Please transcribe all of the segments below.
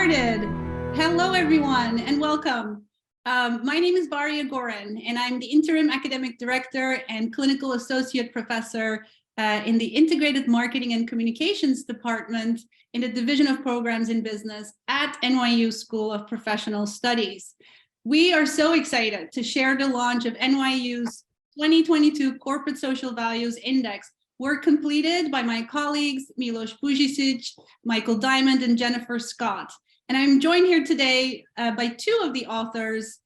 started. Hello, everyone, and welcome. My name is Bahriye Goren, and I'm the Interim Academic Director and Clinical Associate Professor in the Integrated Marketing and Communications Department in the Division of Programs in Business at NYU School of Professional Studies. We are so excited to share the launch of NYU's 2022 Corporate Social Values Index, work completed by my colleagues, Milos, Bujisic, Michael Diamond, and Jennifer Scott. And I'm joined here today by two of the authors,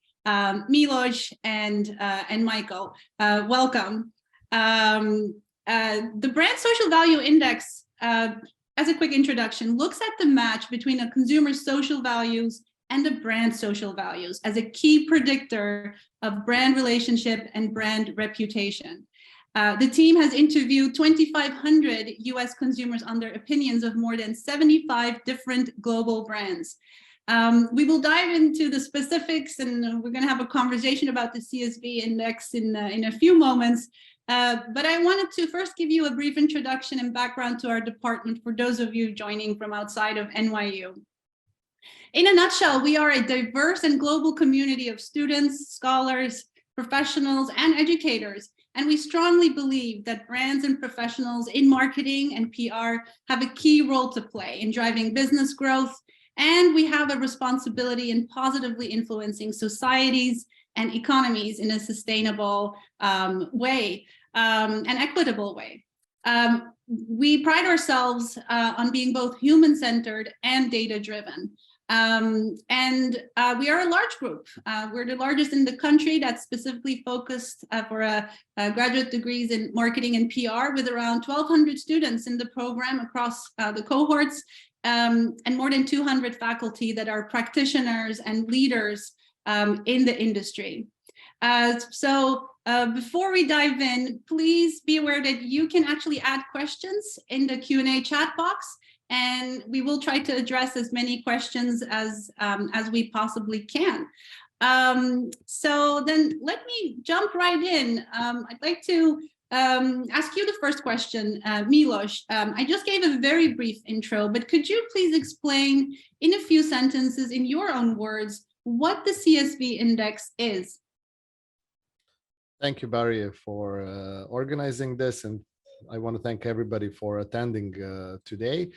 Milos and Michael. Welcome. The Brand Social Value Index, as a quick introduction, looks at the match between a consumer's social values and the brand social values as a key predictor of brand relationship and brand reputation. The team has interviewed 2,500 US consumers on their opinions of more than 75 different global brands. We will dive into the specifics, and we're going to have a conversation about the CSV index in a few moments. But I wanted to first give you a brief introduction and background to our department for those of you joining from outside of NYU. In a nutshell, we are a diverse and global community of students, scholars, professionals, and educators. And we strongly believe that brands and professionals in marketing and PR have a key role to play in driving business growth. And we have a responsibility in positively influencing societies and economies in a sustainable way, an equitable way. We pride ourselves on being both human-centered and data-driven. We are a large group. We're the largest in the country that's specifically focused for graduate degrees in marketing and PR, with around 1,200 students in the program across the cohorts, and more than 200 faculty that are practitioners and leaders in the industry. Before we dive in, please be aware that you can actually add questions in the Q&A chat box, and we will try to address as many questions as we possibly can. So then let me jump right in. I'd like to ask you the first question, Milos. I just gave a very brief intro, but could you please explain in a few sentences, in your own words, what the CSV index is? Thank you, Bahriye, for organizing this, and I want to thank everybody for attending today.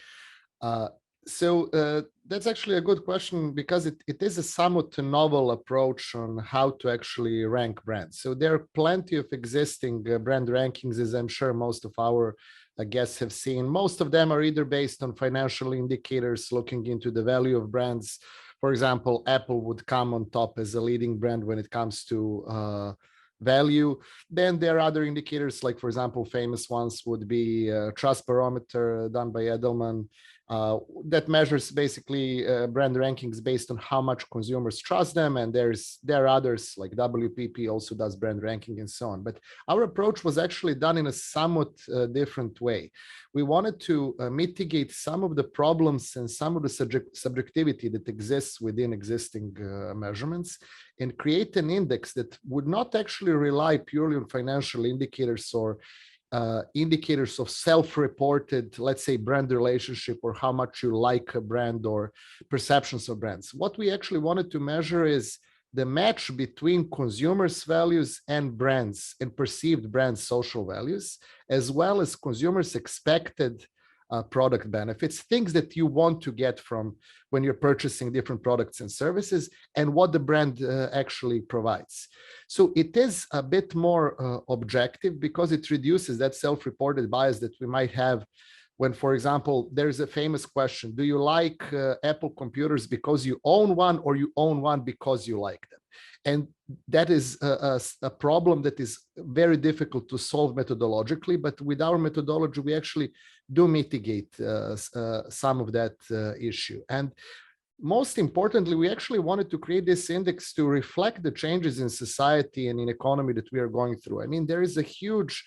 That's actually a good question, because it is a somewhat novel approach on how to actually rank brands. So there are plenty of existing brand rankings, as I'm sure most of our guests have seen. Most of them are either based on financial indicators looking into the value of brands. For example, Apple would come on top as a leading brand when it comes to value. Then there are other indicators, like, for example, famous ones would be Trust Barometer done by Edelman, that measures basically brand rankings based on how much consumers trust them. And there are others like WPP also does brand ranking and so on. But our approach was actually done in a somewhat different way. We wanted to mitigate some of the problems and some of the subjectivity that exists within existing measurements, and create an index that would not actually rely purely on financial indicators or indicators of self-reported, let's say, brand relationship, or how much you like a brand or perceptions of brands. What we actually wanted to measure is the match between consumers' values and brands and perceived brand social values, as well as consumers' expected product benefits, things that you want to get from when you're purchasing different products and services, and what the brand actually provides. So it is a bit more objective, because it reduces that self-reported bias that we might have when, for example, there's a famous question: do you like Apple computers because you own one, or you own one because you like them? And that is a problem that is very difficult to solve methodologically, but with our methodology, we actually do mitigate some of that issue. And most importantly, we actually wanted to create this index to reflect the changes in society and in economy that we are going through. I mean, there is a huge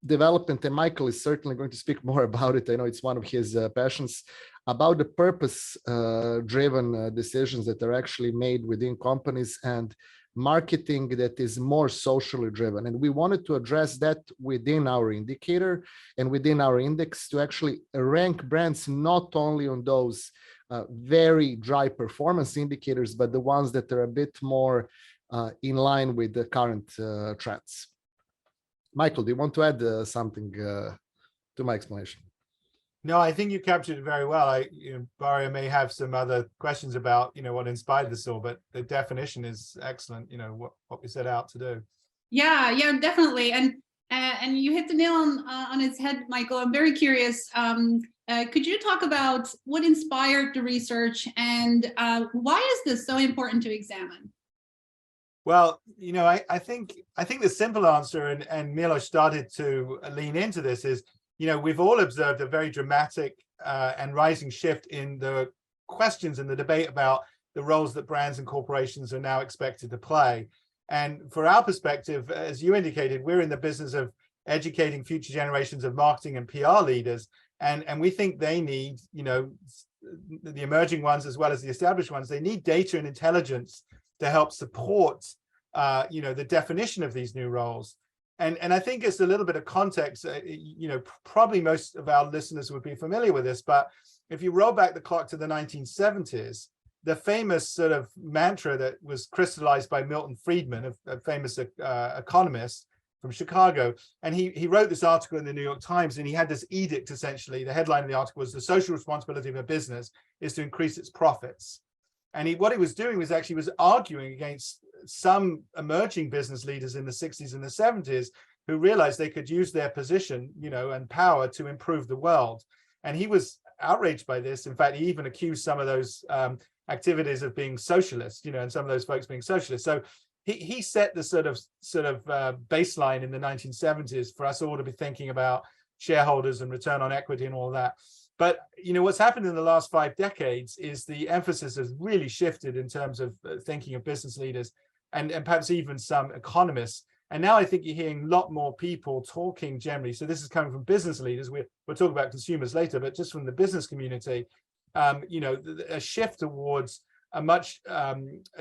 development, and Michael is certainly going to speak more about it. I know it's one of his passions, about the purpose-driven decisions that are actually made within companies, and marketing that is more socially driven. And we wanted to address that within our indicator and within our index, to actually rank brands not only on those very dry performance indicators, but the ones that are a bit more in line with the current trends. Michael, do you want to add something to my explanation? No, I think you captured it very well. Bahriye may have some other questions about, what inspired this all, but the definition is excellent. What we set out to do. Yeah, definitely. And you hit the nail on its head, Michael. I'm very curious. Could you talk about what inspired the research and why is this so important to examine? Well, I think the simple answer, and Milos started to lean into this, is, we've all observed a very dramatic and rising shift in the questions and the debate about the roles that brands and corporations are now expected to play. And for our perspective, as you indicated, we're in the business of educating future generations of marketing and PR leaders. And we think they need, the emerging ones as well as the established ones, they need data and intelligence to help support, the definition of these new roles. And I think it's a little bit of context, probably most of our listeners would be familiar with this, but if you roll back the clock to the 1970s, the famous sort of mantra that was crystallized by Milton Friedman, a famous economist from Chicago, and he wrote this article in the New York Times, and he had this edict, essentially. The headline of the article was, "The social responsibility of a business is to increase its profits." And what he was doing was actually arguing against some emerging business leaders in the 60s and the 70s who realized they could use their position, and power to improve the world. And he was outraged by this. In fact, he even accused some of those activities of being socialist, and some of those folks being socialist. So he set the sort of baseline in the 1970s for us all to be thinking about shareholders and return on equity and all that. But what's happened in the last 5 decades is the emphasis has really shifted in terms of thinking of business leaders and perhaps even some economists. And now I think you're hearing a lot more people talking generally. So this is coming from business leaders. We'll talk about consumers later, but just from the business community, a shift towards a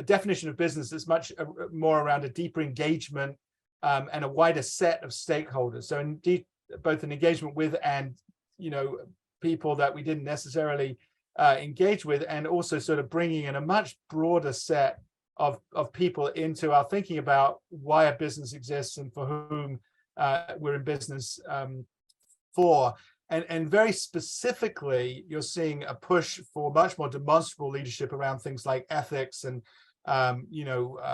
definition of business that's much more around a deeper engagement and a wider set of stakeholders. So indeed, both an engagement with and, people that we didn't necessarily engage with, and also sort of bringing in a much broader set of people into our thinking about why a business exists and for whom we're in business for. And very specifically, you're seeing a push for much more demonstrable leadership around things like ethics and,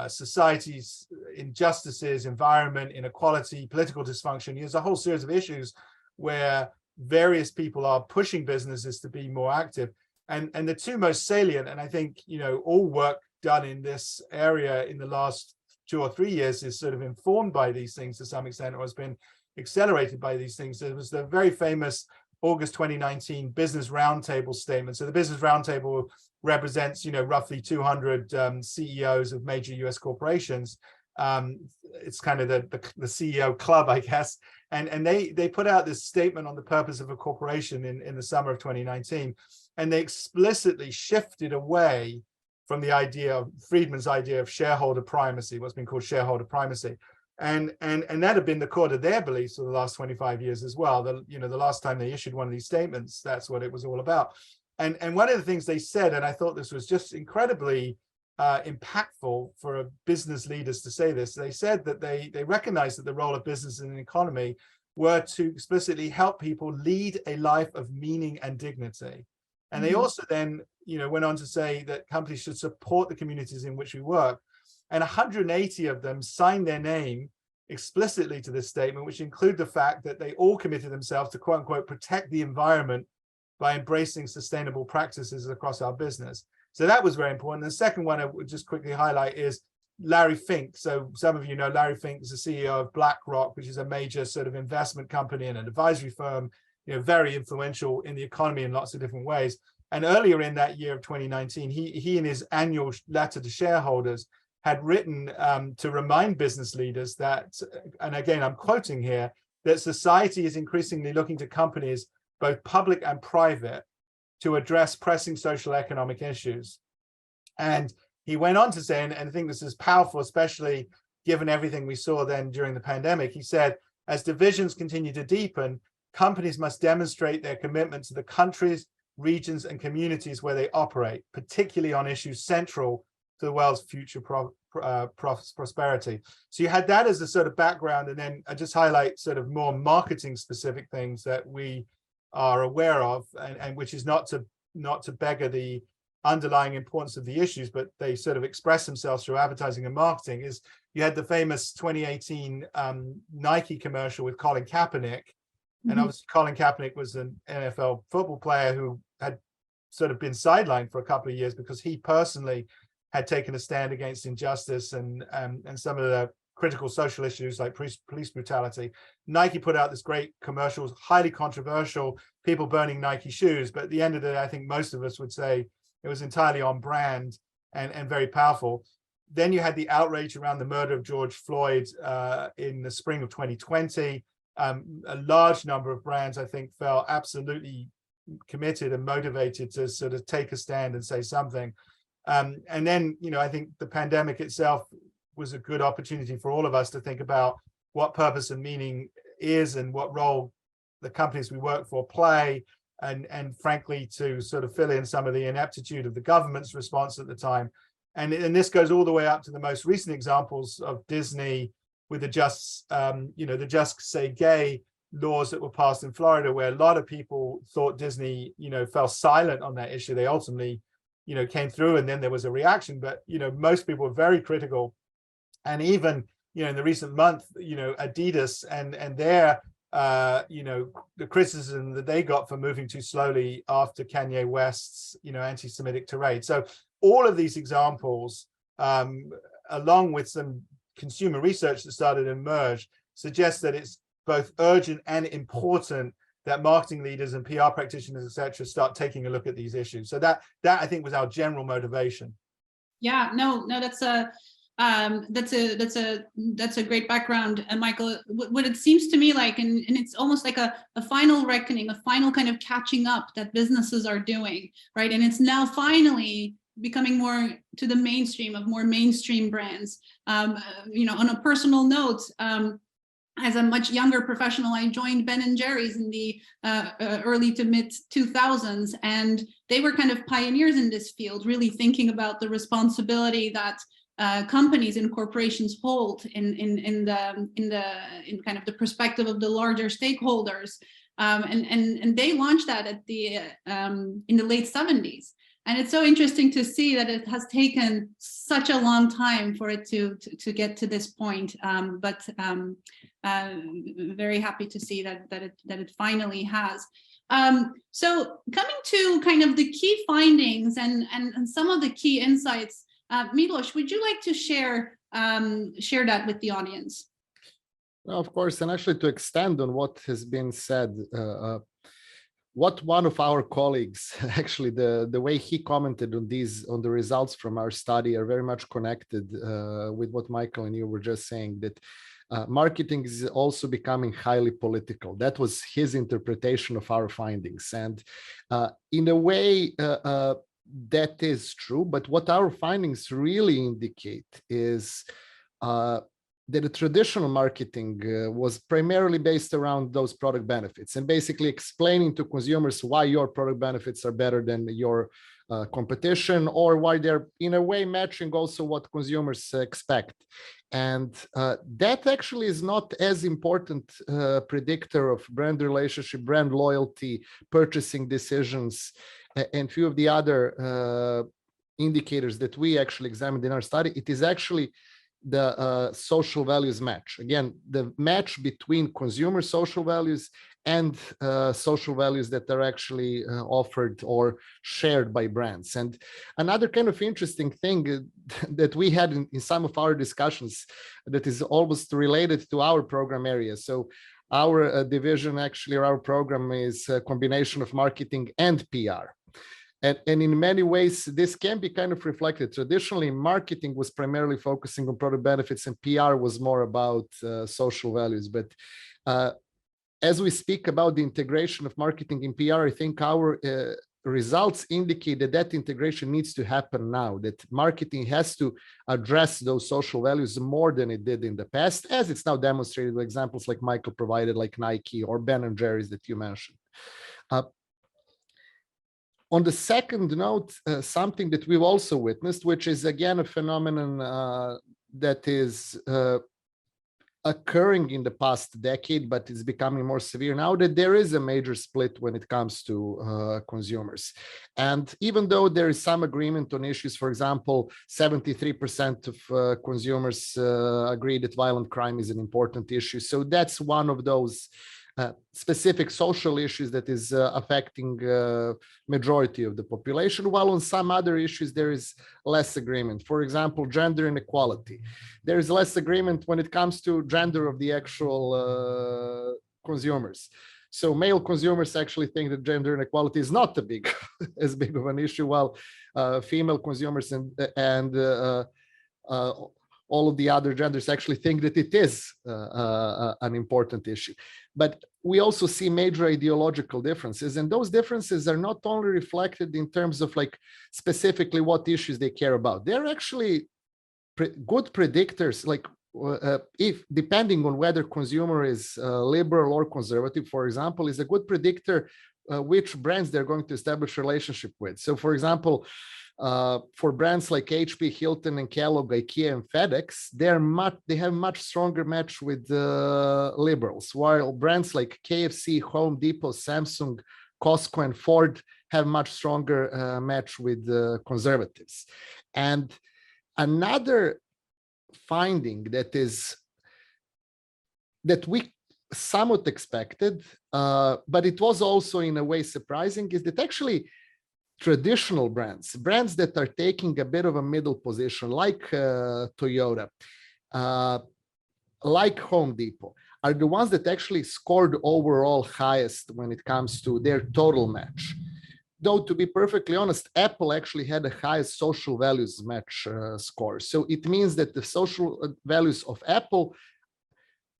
society's injustices, environment, inequality, political dysfunction. There's a whole series of issues where various people are pushing businesses to be more active. And the two most salient, and I think, all work done in this area in the last 2 or 3 years is sort of informed by these things to some extent, or has been accelerated by these things. There was the very famous August 2019 Business Roundtable statement. So the Business Roundtable represents, roughly 200 CEOs of major US corporations. It's kind of the CEO club, I guess. And they put out this statement on the purpose of a corporation in the summer of 2019. And they explicitly shifted away from the idea of Friedman's idea of shareholder primacy, what's been called shareholder primacy. And that had been the core of their beliefs for the last 25 years as well. The last time they issued one of these statements, that's what it was all about. And one of the things they said, and I thought this was just incredibly impactful for business leaders to say this, they said that they recognized that the role of business in an economy were to explicitly help people lead a life of meaning and dignity. And they also then, went on to say that companies should support the communities in which we work. And 180 of them signed their name explicitly to this statement, which include the fact that they all committed themselves to, quote unquote, protect the environment by embracing sustainable practices across our business. So that was very important. The second one I would just quickly highlight is Larry Fink. So some of you know Larry Fink is the CEO of BlackRock, which is a major sort of investment company and an advisory firm, very influential in the economy in lots of different ways. And earlier in that year of 2019, he in his annual letter to shareholders had written to remind business leaders that, and again, I'm quoting here, that society is increasingly looking to companies, both public and private, to address pressing social economic issues. And he went on to say, and I think this is powerful, especially given everything we saw then during the pandemic, he said, as divisions continue to deepen, companies must demonstrate their commitment to the countries, regions and communities where they operate, particularly on issues central to the world's future prosperity. So you had that as a sort of background, and then I just highlight sort of more marketing specific things that we are aware of, and which is not to beggar the underlying importance of the issues, but they sort of express themselves through advertising and marketing. Is you had the famous 2018 Nike commercial with Colin Kaepernick. And obviously Colin Kaepernick was an NFL football player who had sort of been sidelined for a couple of years because he personally had taken a stand against injustice and some of the critical social issues like police brutality. Nike put out this great commercial, highly controversial, people burning Nike shoes. But at the end of the day, I think most of us would say it was entirely on brand and very powerful. Then you had the outrage around the murder of George Floyd in the spring of 2020. A large number of brands, I think, felt absolutely committed and motivated to sort of take a stand and say something. And then, I think the pandemic itself was a good opportunity for all of us to think about what purpose and meaning is and what role the companies we work for play, and frankly, to sort of fill in some of the ineptitude of the government's response at the time. And this goes all the way up to the most recent examples of Disney with the Just Say Gay laws that were passed in Florida, where a lot of people thought Disney, fell silent on that issue. They ultimately, came through, and then there was a reaction. But, most people were very critical. And even, in the recent month, Adidas and their, the criticism that they got for moving too slowly after Kanye West's, anti-Semitic tirade. So all of these examples, along with some consumer research that started to emerge, suggests that it's both urgent and important that marketing leaders and PR practitioners, et cetera, start taking a look at these issues. So that I think was our general motivation. Yeah, no, that's a great background, Michael. What it seems to me like, and it's almost like a final reckoning, a final kind of catching up that businesses are doing, right? And it's now finally becoming more to the mainstream of more mainstream brands. On a personal note, as a much younger professional, I joined Ben & Jerry's in the early to mid 2000s, and they were kind of pioneers in this field, really thinking about the responsibility that companies and corporations hold in kind of the perspective of the larger stakeholders, and they launched that at the in the late 70s. And it's so interesting to see that it has taken such a long time for it to get to this point. But very happy to see that it finally has. So coming to kind of the key findings and some of the key insights, Milos, would you like to share that with the audience? Well, of course, and actually to extend on what has been said, what one of our colleagues, actually the way he commented on the results from our study are very much connected with what Michael and you were just saying, that marketing is also becoming highly political. That was his interpretation of our findings. And in a way, that is true. But what our findings really indicate is that the traditional marketing was primarily based around those product benefits and basically explaining to consumers why your product benefits are better than your competition, or why they're in a way matching also what consumers expect. And that actually is not as important predictor of brand relationship, brand loyalty, purchasing decisions, and few of the other indicators that we actually examined in our study. It is actually the social values match. Again, the match between consumer social values and social values that are actually offered or shared by brands. And another kind of interesting thing that we had in some of our discussions that is almost related to our program area. So our division actually, or our program, is a combination of marketing and PR. And in many ways, this can be kind of reflected. Traditionally, marketing was primarily focusing on product benefits, and PR was more about social values. But as we speak about the integration of marketing in PR, I think our results indicate that that integration needs to happen now, that marketing has to address those social values more than it did in the past, as it's now demonstrated with examples like Michael provided, like Nike or Ben & Jerry's that you mentioned. On the second note, something that we've also witnessed, which is again a phenomenon that is occurring in the past decade, but it's becoming more severe now, that there is a major split when it comes to consumers. And even though there is some agreement on issues, for example, 73% of consumers agree that violent crime is an important issue. So that's one of those specific social issues that is affecting majority of the population, while on some other issues there is less agreement. For example, gender inequality. There is less agreement when it comes to gender of the actual consumers. So male consumers actually think that gender inequality is not as big of an issue, while female consumers and all of the other genders actually think that it is an important issue. But we also see major ideological differences, and those differences are not only reflected in terms of like specifically what issues they care about. They're actually good predictors, like if depending on whether consumer is liberal or conservative, for example, is a good predictor which brands they're going to establish relationship with. So for example, for brands like HP, Hilton, and Kellogg, IKEA, and FedEx, they have much stronger match with liberals, while brands like KFC, Home Depot, Samsung, Costco, and Ford have much stronger match with conservatives. And another finding that we somewhat expected, but it was also in a way surprising, is that actually traditional brands that are taking a bit of a middle position, like Toyota, like Home Depot, are the ones that actually scored overall highest when it comes to their total match. Though, to be perfectly honest, Apple actually had the highest social values match score. So it means that the social values of Apple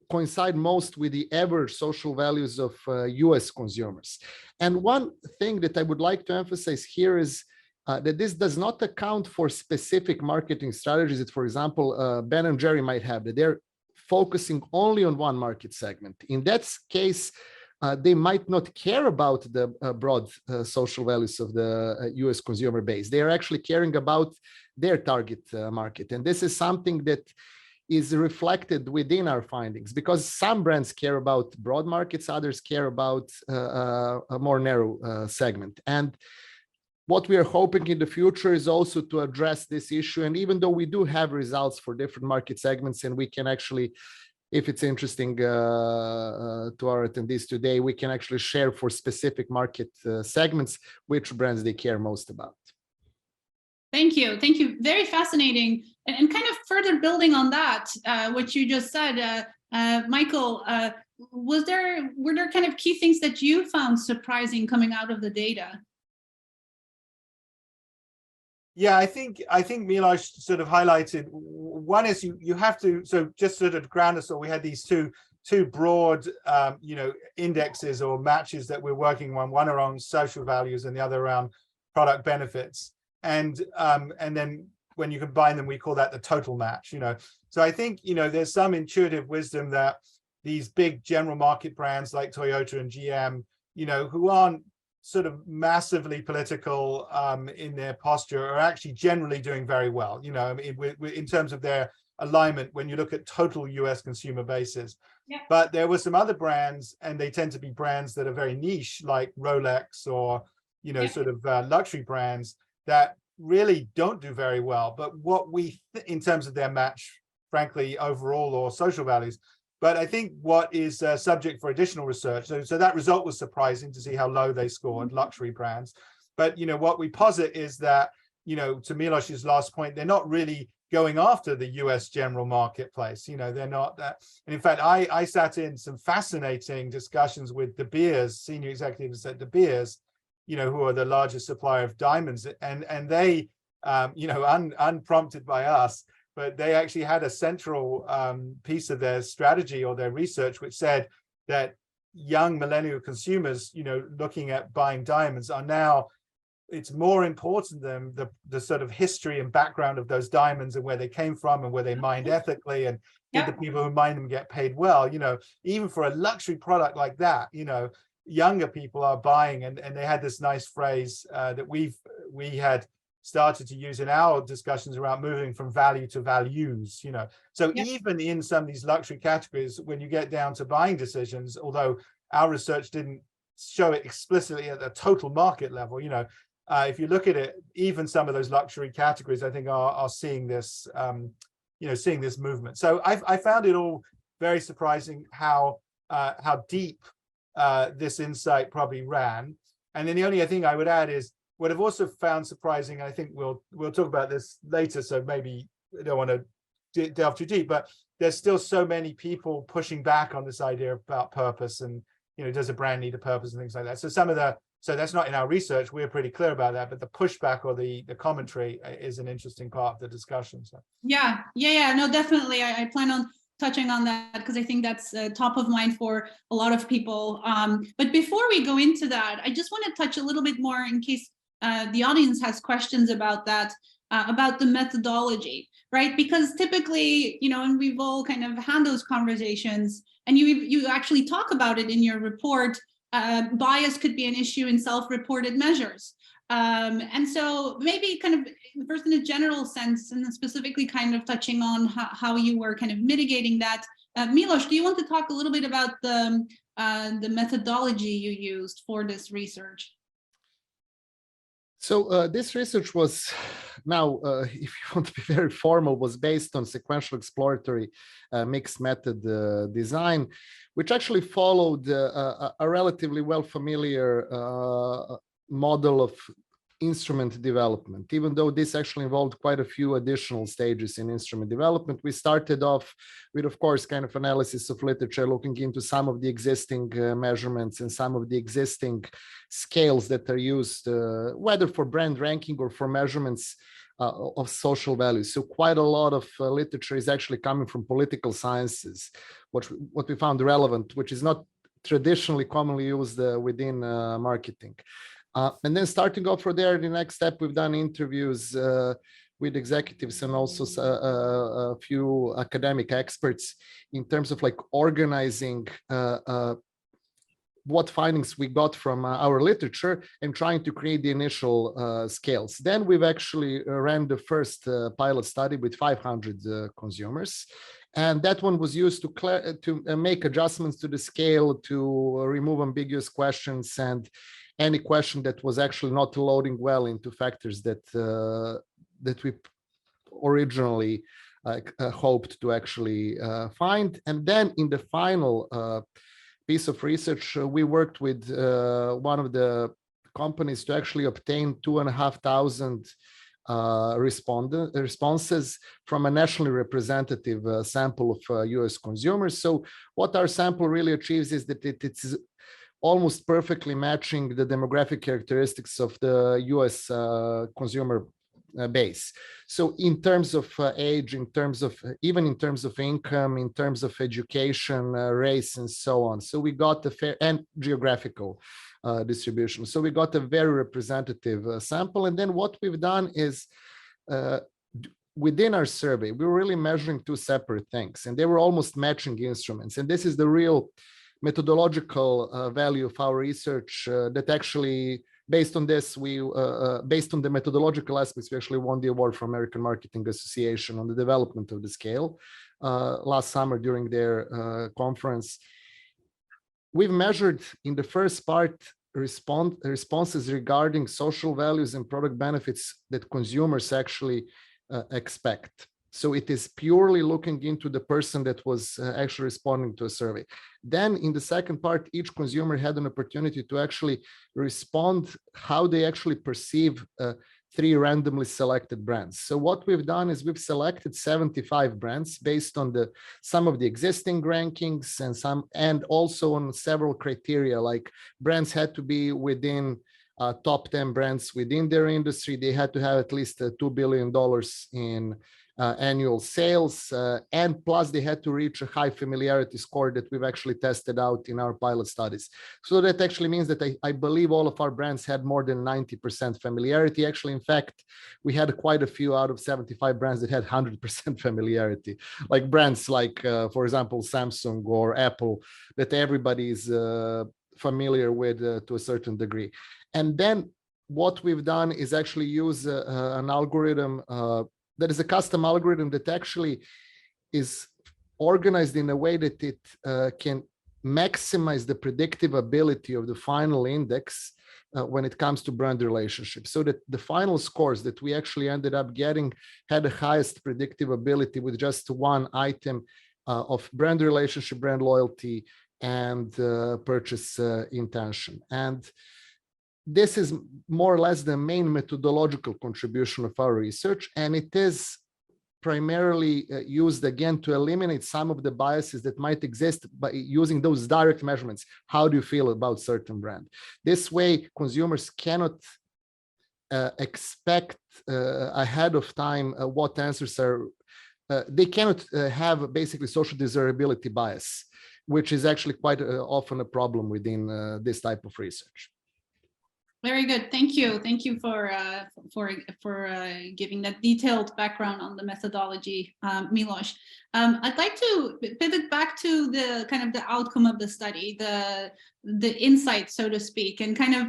coincide most with the average social values of US consumers. And one thing that I would like to emphasize here is that this does not account for specific marketing strategies that, for example, Ben and Jerry might have, that they're focusing only on one market segment. In that case, they might not care about the broad social values of the US consumer base. They are actually caring about their target market. And this is something that is reflected within our findings, because some brands care about broad markets, others care about a more narrow segment. And what we are hoping in the future is also to address this issue. And even though we do have results for different market segments, and we can actually, if it's interesting to our attendees today, we can actually share for specific market segments which brands they care most about. Thank you. Thank you. Very fascinating. And kind of further building on that, what you just said, Michael, were there kind of key things that you found surprising coming out of the data? Yeah, I think Milos sort of highlighted, one is you have to, so just sort of ground us all, we had these two broad indexes or matches that we're working on, one around social values and the other around product benefits. And then when you combine them, we call that the total match, So I think, there's some intuitive wisdom that these big general market brands like Toyota and GM, who aren't sort of massively political in their posture, are actually generally doing very well, in terms of their alignment when you look at total US consumer bases. Yeah. But there were some other brands, and they tend to be brands that are very niche, like Rolex or, sort of luxury brands, that really don't do very well. But what in terms of their match, frankly, overall or social values, but I think what is subject for additional research. So that result was surprising to see how low they scored, luxury brands. But, what we posit is that, to Milos's last point, they're not really going after the US general marketplace. They're not that. And in fact, I sat in some fascinating discussions with De Beers, senior executives at De Beers, who are the largest supplier of diamonds, and they, unprompted by us, but they actually had a central piece of their strategy or their research, which said that young millennial consumers, looking at buying diamonds, are now, it's more important than the sort of history and background of those diamonds and where they came from and where they mined ethically, and did the people who mine them get paid well, even for a luxury product like that, younger people are buying, and they had this nice phrase that we had started to use in our discussions around moving from value to values, you know. So Yep. even in some of these luxury categories, when you get down to buying decisions, although our research didn't show it explicitly at the total market level, you know, if you look at it, even some of those luxury categories, I think are seeing this, you know, seeing this movement. So I found it all very surprising how deep this insight probably ran. And then the only thing I would add is what I've also found surprising, I think we'll talk about this later, so maybe I don't want to delve too deep, but there's still so many people pushing back on this idea about purpose and, you know, does a brand need a purpose and things like that. So so that's not in our research, we're pretty clear about that, but the pushback or the commentary is an interesting part of the discussion. So Yeah, no, definitely. I plan on touching on that because I think that's top of mind for a lot of people. But before we go into that, I just want to touch a little bit more in case the audience has questions about that, about the methodology, right? Because typically, you know, and we've all kind of had those conversations, and you actually talk about it in your report. Bias could be an issue in self-reported measures. And so maybe kind of first in a general sense, and then specifically kind of touching on how you were kind of mitigating that. Milos, do you want to talk a little bit about the methodology you used for this research? So this research was now, if you want to be very formal, was based on sequential exploratory mixed method design, which actually followed a relatively well familiar model of instrument development. Even though this actually involved quite a few additional stages in instrument development, we started off with, of course, kind of analysis of literature, looking into some of the existing measurements and some of the existing scales that are used, whether for brand ranking or for measurements of social values. So quite a lot of literature is actually coming from political sciences, what we found relevant, which is not traditionally commonly used within marketing. And then starting off from there, the next step, we've done interviews with executives and also a few academic experts in terms of like organizing what findings we got from our literature and trying to create the initial scales. Then we've actually ran the first pilot study with 500 consumers. And that one was used to make adjustments to the scale, to remove ambiguous questions and any question that was actually not loading well into factors that we originally hoped to actually find. And then in the final piece of research, we worked with one of the companies to actually obtain 2,500 responses from a nationally representative sample of US consumers. So what our sample really achieves is that it's almost perfectly matching the demographic characteristics of the US consumer base. So in terms of age, even in terms of income, in terms of education, race, and so on. So we got a fair and geographical distribution. So we got a very representative sample. And then what we've done is within our survey, we were really measuring two separate things, and they were almost matching instruments. And this is the real methodological value of our research that actually, based on this, based on the methodological aspects, we actually won the award from American Marketing Association on the development of the scale last summer during their conference. We've measured in the first part responses regarding social values and product benefits that consumers actually expect. So it is purely looking into the person that was actually responding to a survey. Then in the second part, each consumer had an opportunity to actually respond how they actually perceive 3 randomly selected brands. So what we've done is we've selected 75 brands based on some of the existing rankings and also on several criteria, like brands had to be within top 10 brands within their industry. They had to have at least $2 billion in annual sales, and plus they had to reach a high familiarity score that we've actually tested out in our pilot studies. So that actually means that I believe all of our brands had more than 90% familiarity. Actually, in fact, we had quite a few out of 75 brands that had 100% familiarity, like brands like, for example, Samsung or Apple, that everybody is familiar with to a certain degree. And then what we've done is actually use an algorithm that is a custom algorithm that actually is organized in a way that it can maximize the predictive ability of the final index when it comes to brand relationships, so that the final scores that we actually ended up getting had the highest predictive ability with just one item of brand relationship, brand loyalty, and purchase intention. And this is more or less the main methodological contribution of our research, and it is primarily used again to eliminate some of the biases that might exist by using those direct measurements. How do you feel about certain brand? This way, consumers cannot expect ahead of time what answers are. They cannot have basically social desirability bias, which is actually quite often a problem within this type of research. Very good. Thank you. Thank you for giving that detailed background on the methodology, Milos. I'd like to pivot back to the kind of the outcome of the study, the insight, so to speak, and kind of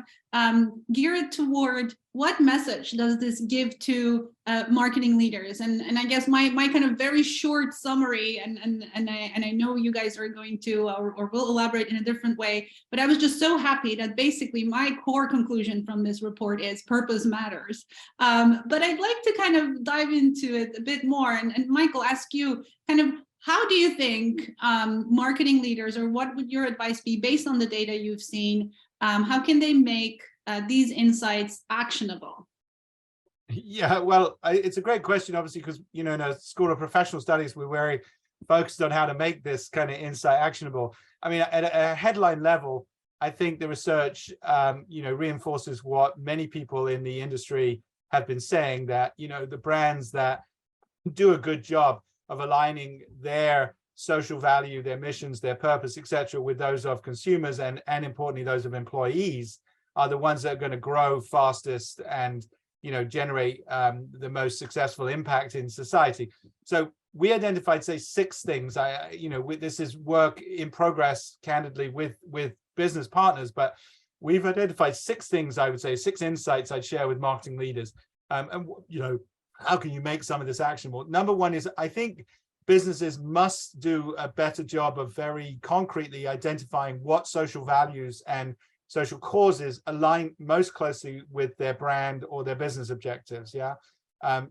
gear it toward what message does this give to marketing leaders? And I guess my kind of very short summary, and I know you guys are going to or will elaborate in a different way, but I was just so happy that basically my core conclusion from this report is purpose matters. But I'd like to kind of dive into it a bit more, and Michael, ask you kind of, how do you think marketing leaders, or what would your advice be based on the data you've seen? How can they make these insights actionable? Yeah, well, it's a great question, obviously, because, you know, in a School of Professional Studies, we're very focused on how to make this kind of insight actionable. I mean, at a headline level, I think the research, you know, reinforces what many people in the industry have been saying, that, you know, the brands that do a good job of aligning their social value, their missions, their purpose, etc., with those of consumers and importantly those of employees, are the ones that are going to grow fastest and, you know, generate the most successful impact in society. So we identified, say, 6 things. You know, this is work in progress, candidly, with business partners, but we've identified 6 things, I would say, 6 insights I'd share with marketing leaders. And you know, how can you make some of this actionable? Number 1 is, I think businesses must do a better job of very concretely identifying what social values and social causes align most closely with their brand or their business objectives. Yeah.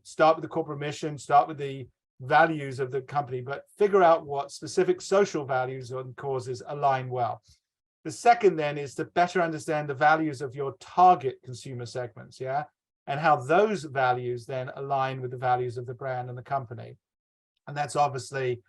Start with the corporate mission, start with the values of the company, but figure out what specific social values and causes align well. The second then is to better understand the values of your target consumer segments. Yeah. And how those values then align with the values of the brand and the company. And that's obviously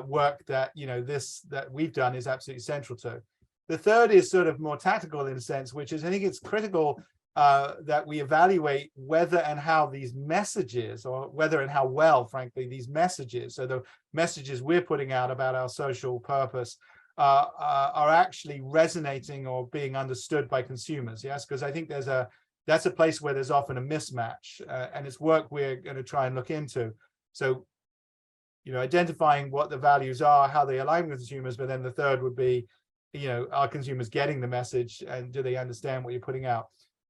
work that, you know, that we've done is absolutely central to. The third is sort of more tactical in a sense, which is, I think it's critical that we evaluate whether and how these messages, or whether and how well, frankly, these messages, so the messages we're putting out about our social purpose, are actually resonating or being understood by consumers. Yes, because I think that's a place where there's often a mismatch, and it's work we're going to try and look into. So, you know, identifying what the values are, how they align with consumers, but then the third would be, you know, are consumers getting the message and do they understand what you're putting out?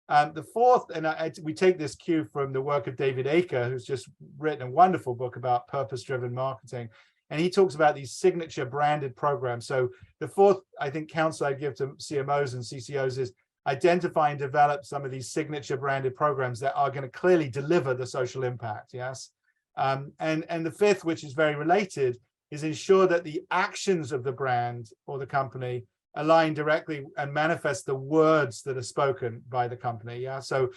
The fourth, and we take this cue from the work of David Aker, who's just written a wonderful book about purpose-driven marketing. And he talks about these signature branded programs. So the fourth, I think, counsel I give to CMOs and CCOs is identify and develop some of these signature branded programs that are going to clearly deliver the social impact. Yes. And the fifth, which is very related, is ensure that the actions of the brand or the company align directly and manifest the words that are spoken by the company. Yeah. So,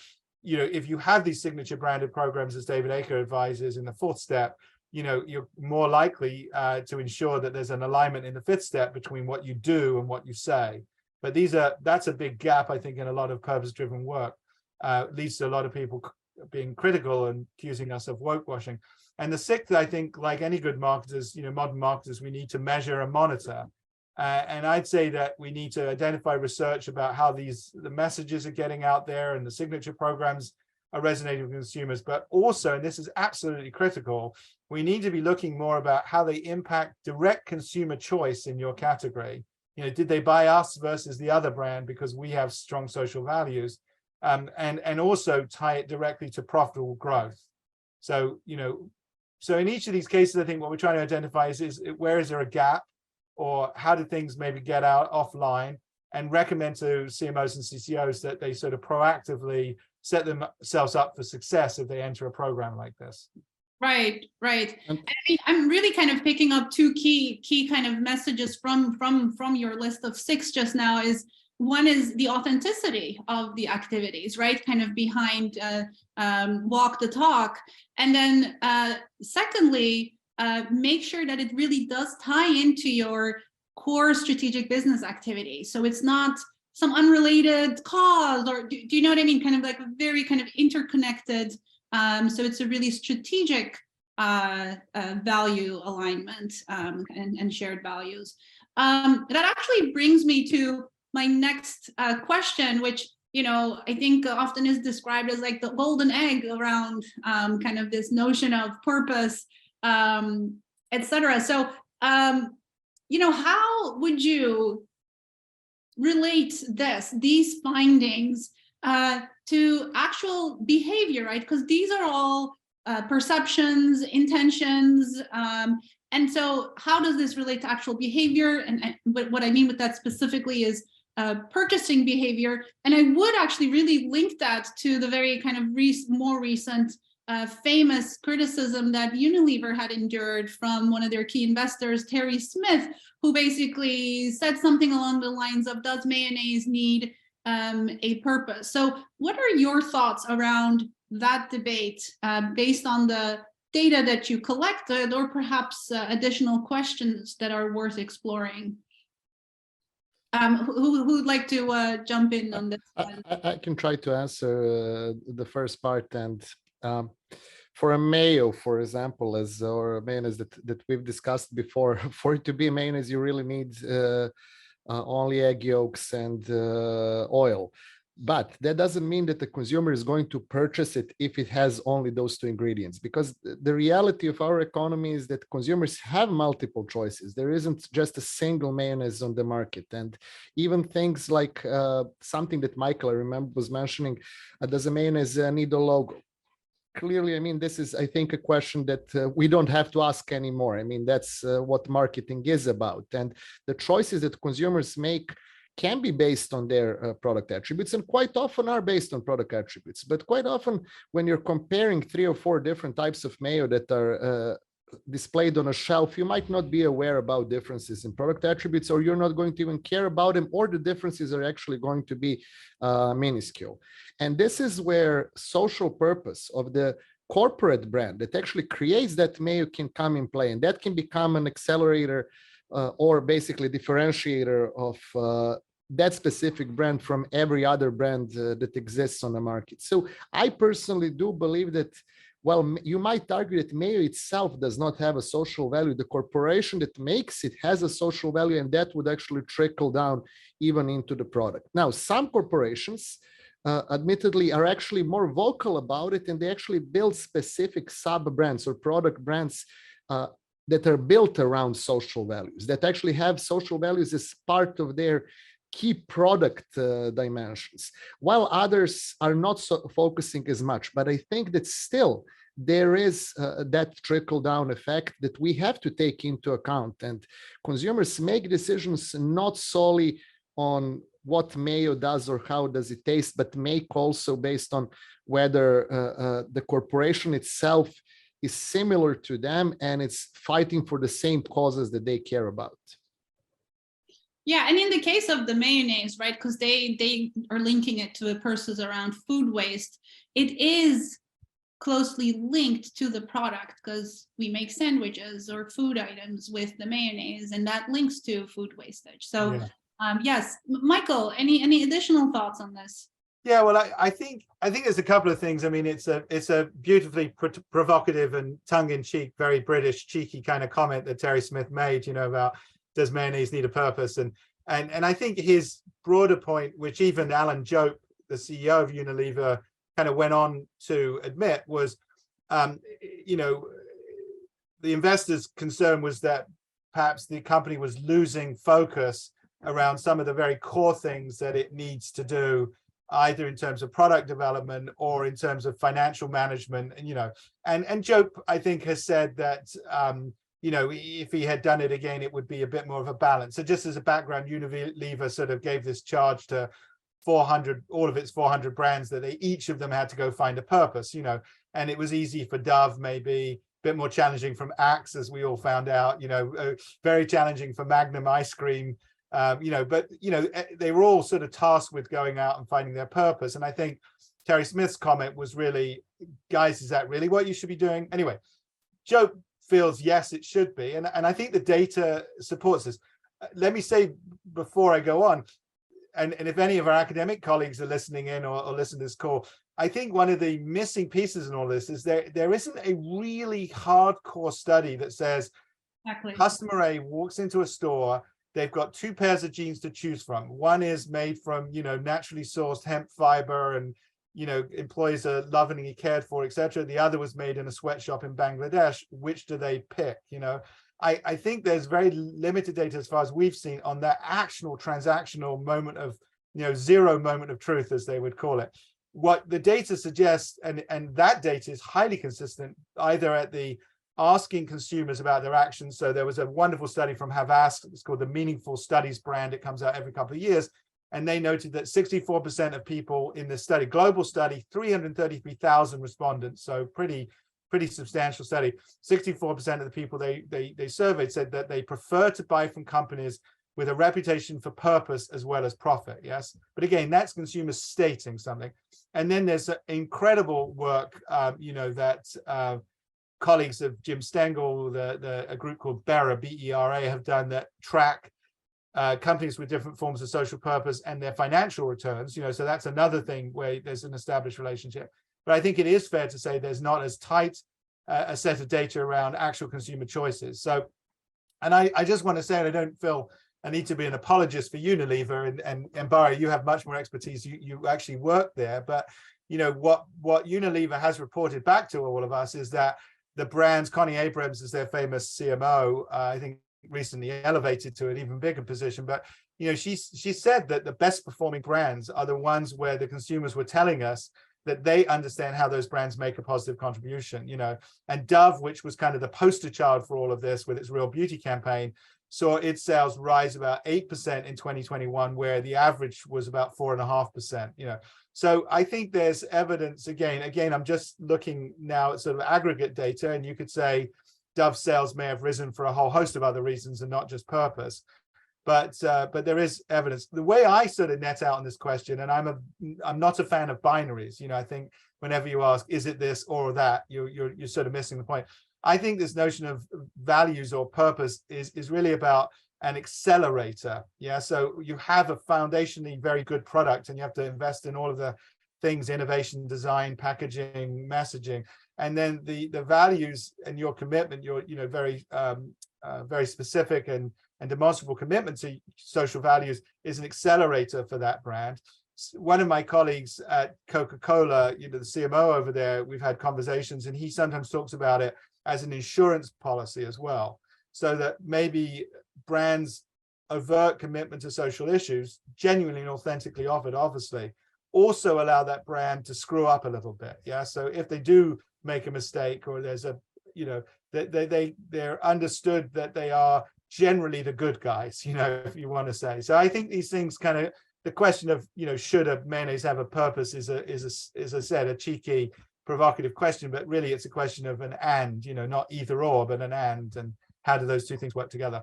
you know, if you have these signature branded programs, as David Aker advises in the 4th step, you know, you're more likely to ensure that there's an alignment in the 5th step between what you do and what you say. But that's a big gap, I think, in a lot of purpose-driven work. Leads to a lot of people being critical and accusing us of woke washing. And the 6th, I think, like any good marketers, you know, modern marketers, we need to measure and monitor. And I'd say that we need to identify research about how the messages are getting out there and the signature programs are resonating with consumers. But also, and this is absolutely critical, we need to be looking more about how they impact direct consumer choice in your category. did they buy us versus the other brand because we have strong social values, and also tie it directly to profitable growth. So, so in each of these cases, I think what we're trying to identify is where is there a gap, or how do things maybe get out offline, and recommend to CMOs and CCOs that they sort of proactively set themselves up for success if they enter a program like this. Right. And I mean, I'm really kind of picking up two key kind of messages from your list of 6 just now. Is one is the authenticity of the activities, right? Kind of behind walk the talk. And then secondly, make sure that it really does tie into your core strategic business activity. So it's not some unrelated cause, or do you know what I mean? Kind of like a very kind of interconnected. So it's a really strategic value alignment and shared values. That actually brings me to my next question, which I think often is described as like the golden egg around kind of this notion of purpose, etc. So how would you relate these findings to actual behavior, right? Because these are all perceptions, intentions, and so how does this relate to actual behavior? And what I mean with that specifically is purchasing behavior. And I would actually really link that to the very kind of more recent famous criticism that Unilever had endured from one of their key investors, Terry Smith, who basically said something along the lines of, does mayonnaise need a purpose? So what are your thoughts around that debate based on the data that you collected, or perhaps additional questions that are worth exploring? Who would like to jump in on this? I can try to answer the first part. And for a mayo, for example, or a mayonnaise that we've discussed before, for it to be mayonnaise, you really need only egg yolks and oil. But that doesn't mean that the consumer is going to purchase it if it has only those 2 ingredients, because the reality of our economy is that consumers have multiple choices. There isn't just a single mayonnaise on the market. And even things like something that Michael, I remember, was mentioning, does a mayonnaise need a logo? Clearly, I mean, this is, I think, a question that we don't have to ask anymore. I mean, that's what marketing is about. And the choices that consumers make can be based on their product attributes, and quite often are based on product attributes. But quite often, when you're comparing 3 or 4 different types of mayo that are displayed on a shelf, you might not be aware about differences in product attributes, or you're not going to even care about them, or the differences are actually going to be minuscule. And this is where social purpose of the corporate brand that actually creates that mayo can come in play, and that can become an accelerator or basically differentiator of that specific brand from every other brand that exists on the market. So I personally do believe that, well, you might argue that mayo itself does not have a social value. The corporation that makes it has a social value, and that would actually trickle down even into the product. Now, some corporations, admittedly, are actually more vocal about it, and they actually build specific sub-brands or product brands that are built around social values, that actually have social values as part of their key product dimensions, while others are not so focusing as much. But I think that still there is that trickle-down effect that we have to take into account. And consumers make decisions not solely on what mayo does or how does it taste, but make also based on whether the corporation itself is similar to them and it's fighting for the same causes that they care about. Yeah, and in the case of the mayonnaise, right, because they are linking it to the purposes around food waste, it is closely linked to the product, because we make sandwiches or food items with the mayonnaise, and that links to food wastage. So yeah. Yes, Michael, any additional thoughts on this? Yeah, well, I think there's a couple of things. I mean, it's a beautifully provocative and tongue-in-cheek, very British, cheeky kind of comment that Terry Smith made, about does mayonnaise need a purpose? And I think his broader point, which even Alan Jope, the CEO of Unilever, kind of went on to admit, was, the investors' concern was that perhaps the company was losing focus around some of the very core things that it needs to do, either in terms of product development or in terms of financial management. And, and Joe, I think, has said that, if he had done it again, it would be a bit more of a balance. So just as a background, Unilever sort of gave this charge to all of its 400 brands, that each of them had to go find a purpose, and it was easy for Dove, maybe a bit more challenging from Axe, as we all found out, very challenging for Magnum ice cream, but they were all sort of tasked with going out and finding their purpose. And I think Terry Smith's comment was really, guys, is that really what you should be doing? Anyway, Joe feels yes, it should be, and I think the data supports this. Let me say before I go on, and if any of our academic colleagues are listening in or listen to this call, I think one of the missing pieces in all this is there isn't a really hardcore study that says Exactly. Customer A walks into a store, they've got two pairs of jeans to choose from. One is made from, naturally sourced hemp fiber and, employees are lovingly cared for, etc. The other was made in a sweatshop in Bangladesh. Which do they pick? I think there's very limited data, as far as we've seen, on that actual transactional moment of, zero moment of truth, as they would call it. What the data suggests, and that data is highly consistent, either at the asking consumers about their actions. So there was a wonderful study from Havas, it's called the Meaningful Studies brand. It comes out every couple of years. And they noted that 64% of people in this study, global study, 333,000 respondents, so pretty substantial study. 64% of the people they surveyed said that they prefer to buy from companies with a reputation for purpose as well as profit. Yes, but again, that's consumers stating something. And then there's incredible work, that colleagues of Jim Stengel, a group called BERA, B-E-R-A, have done, that track companies with different forms of social purpose and their financial returns. So that's another thing where there's an established relationship. But I think it is fair to say there's not as tight a set of data around actual consumer choices. So, and I just want to say, and I don't feel I need to be an apologist for Unilever, and Bahriye, you have much more expertise. You actually work there, but what Unilever has reported back to all of us is that the brands, Connie Abrams is their famous CMO, I think recently elevated to an even bigger position, but she said that the best performing brands are the ones where the consumers were telling us that they understand how those brands make a positive contribution, and Dove, which was kind of the poster child for all of this with its Real Beauty campaign, saw its sales rise about 8% in 2021, where the average was about 4.5%, So I think there's evidence, again, I'm just looking now at sort of aggregate data, and you could say Dove sales may have risen for a whole host of other reasons and not just purpose. But there is evidence. The way I sort of net out on this question, and I'm not a fan of binaries. I think whenever you ask, is it this or that, you're sort of missing the point. I think this notion of values or purpose is really about an accelerator. Yeah. So you have a foundationally very good product, and you have to invest in all of the things: innovation, design, packaging, messaging, and then the values and your commitment, your very specific and demonstrable commitment to social values is an accelerator for that brand. One of my colleagues at Coca-Cola, the CMO over there, we've had conversations, and he sometimes talks about it as an insurance policy as well, so that maybe brands' overt commitment to social issues, genuinely and authentically offered, obviously, also allow that brand to screw up a little bit. Yeah. So if they do make a mistake, or there's they're understood that they are generally the good guys, if you want to say. So I think these things kind of, the question of, should a mayonnaise have a purpose is as I said, a cheeky, provocative question, but really it's a question of an and, not either or, but an and how do those two things work together?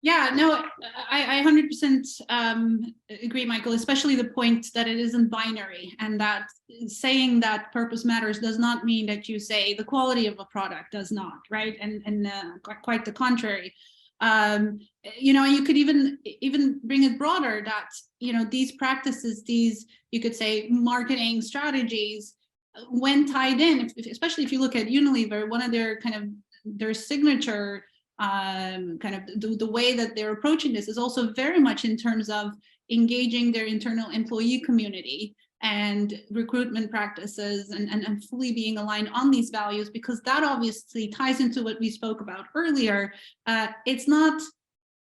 Yeah, no, I 100% agree, Michael, especially the point that it isn't binary, and that saying that purpose matters does not mean that you say the quality of a product does not, right? And quite the contrary. You could even bring it broader, that, these practices, these, you could say, marketing strategies, when tied in, especially if you look at Unilever, one of their their signature the way that they're approaching this is also very much in terms of engaging their internal employee community and recruitment practices, and fully being aligned on these values, because that obviously ties into what we spoke about earlier. It's not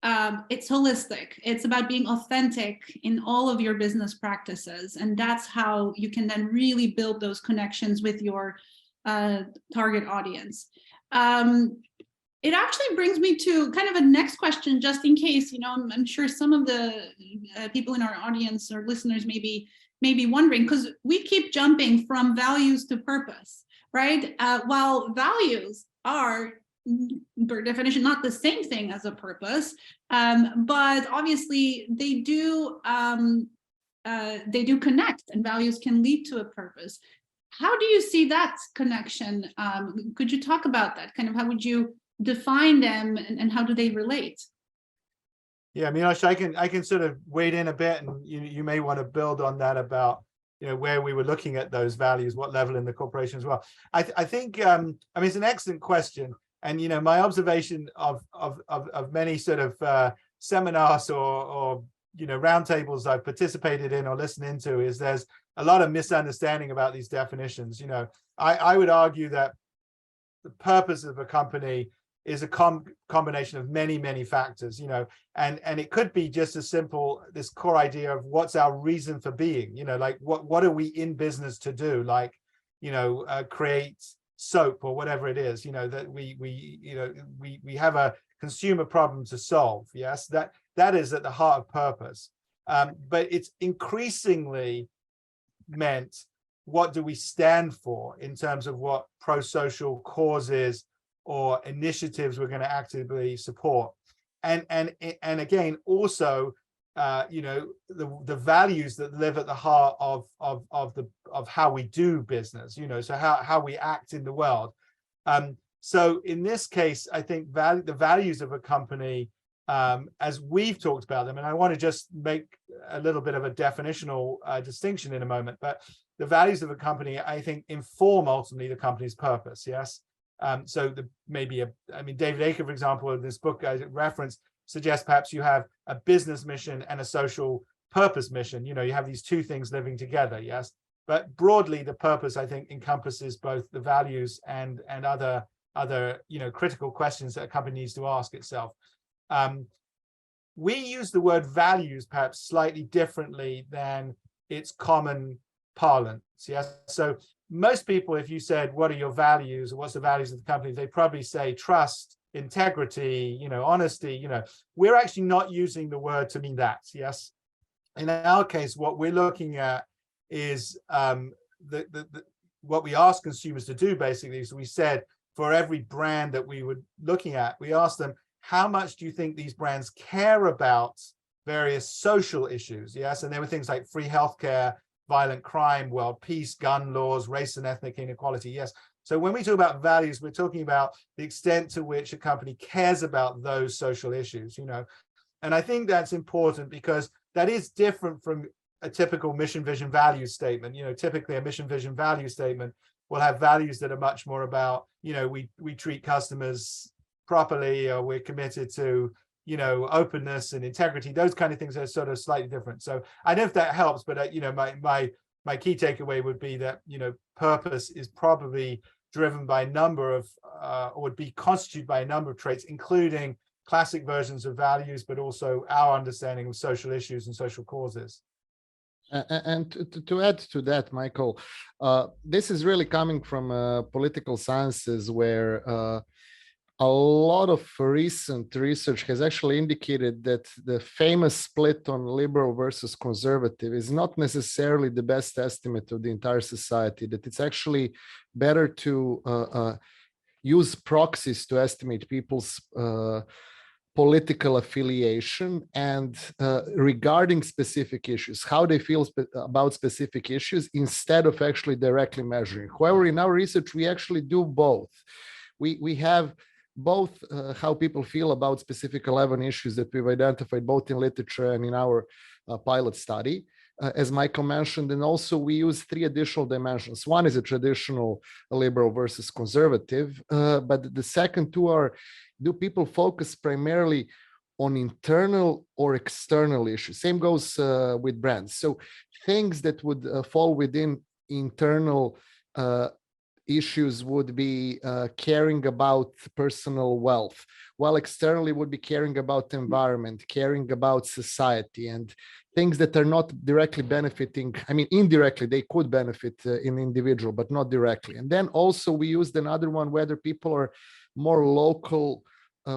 it's holistic. It's about being authentic in all of your business practices. And that's how you can then really build those connections with your target audience. It actually brings me to kind of a next question, just in case, you know, I'm sure some of the people in our audience or listeners may be wondering, because we keep jumping from values to purpose, right? While values are, per definition, not the same thing as a purpose, but obviously they do connect, and values can lead to a purpose. How do you see that connection? Could you talk about that? Kind of how would you define them, and how do they relate? Yeah, Milos, I can sort of wade in a bit, and you may want to build on that about, you know, where we were looking at those values, what level in the corporation as well. I think I mean, it's an excellent question, and you know, my observation of many sort of seminars or you know, roundtables I've participated in or listened into is there's a lot of misunderstanding about these definitions. You know, I would argue that the purpose of a company is a combination of many factors, you know, and it could be just as simple, this core idea of what's our reason for being, you know, like what are we in business to do, like, you know, create soap or whatever it is, you know, that we have a consumer problem to solve. Yes, that is at the heart of purpose, but it's increasingly meant, what do we stand for in terms of what pro-social causes or initiatives we're going to actively support, and again also you know, the values that live at the heart of how we do business, you know, so how we act in the world. So in this case, I think the values of a company, as we've talked about them, and I want to just make a little bit of a definitional distinction in a moment, but the values of a company, I think, inform ultimately the company's purpose. Yes. So I mean, David Aker, for example, in this book I referenced, suggests perhaps you have a business mission and a social purpose mission. You know, you have these two things living together. Yes. But broadly, the purpose, I think, encompasses both the values and other you know, critical questions that a company needs to ask itself. We use the word values perhaps slightly differently than its common parlance. Yes. So most people, if you said, what are your values, or what's the values of the company, they probably say trust, integrity, you know, honesty. You know, we're actually not using the word to mean that. Yes. In our case, what we're looking at is what we ask consumers to do, basically. So we said, for every brand that we were looking at, we asked them, how much do you think these brands care about various social issues? Yes. And there were things like free healthcare, violent crime, world peace, gun laws, race and ethnic inequality. Yes. So when we talk about values, we're talking about the extent to which a company cares about those social issues, you know. And I think that's important because that is different from a typical mission, vision, value statement. You know, typically a mission, vision, value statement will have values that are much more about, you know, we treat customers properly, or we're committed to, you know, openness and integrity. Those kind of things are sort of slightly different. So I don't know if that helps, but you know, my key takeaway would be that, you know, purpose is probably driven by a number of, or would be constituted by a number of traits, including classic versions of values, but also our understanding of social issues and social causes. And to add to that, Michael, this is really coming from political sciences, where a lot of recent research has actually indicated that the famous split on liberal versus conservative is not necessarily the best estimate of the entire society, that it's actually better to use proxies to estimate people's political affiliation and regarding specific issues, how they feel about specific issues, instead of actually directly measuring. However, in our research, we actually do both. We have both how people feel about specific 11 issues that we've identified both in literature and in our pilot study, as Michael mentioned, and also we use 3 additional dimensions. One is a traditional liberal versus conservative, but the second 2 are, do people focus primarily on internal or external issues? Same goes with brands. So things that would fall within internal issues would be caring about personal wealth, while externally would be caring about the environment, caring about society, and things that are not directly benefiting. I mean, indirectly, they could benefit in individual, but not directly. And then also we used another one, whether people are more local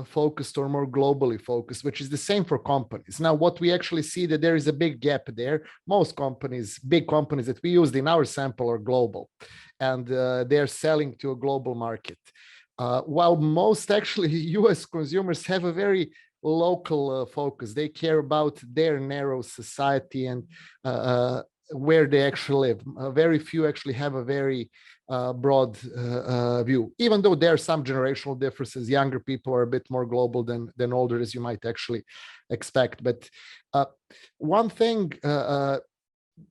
focused or more globally focused, which is the same for companies. Now, what we actually see that there is a big gap there. Most companies, big companies that we used in our sample are global, and they're selling to a global market. While most actually US consumers have a very local focus. They care about their narrow society and where they actually live. Very few actually have a very broad view, even though there are some generational differences. Younger people are a bit more global than older, as you might actually expect. But one thing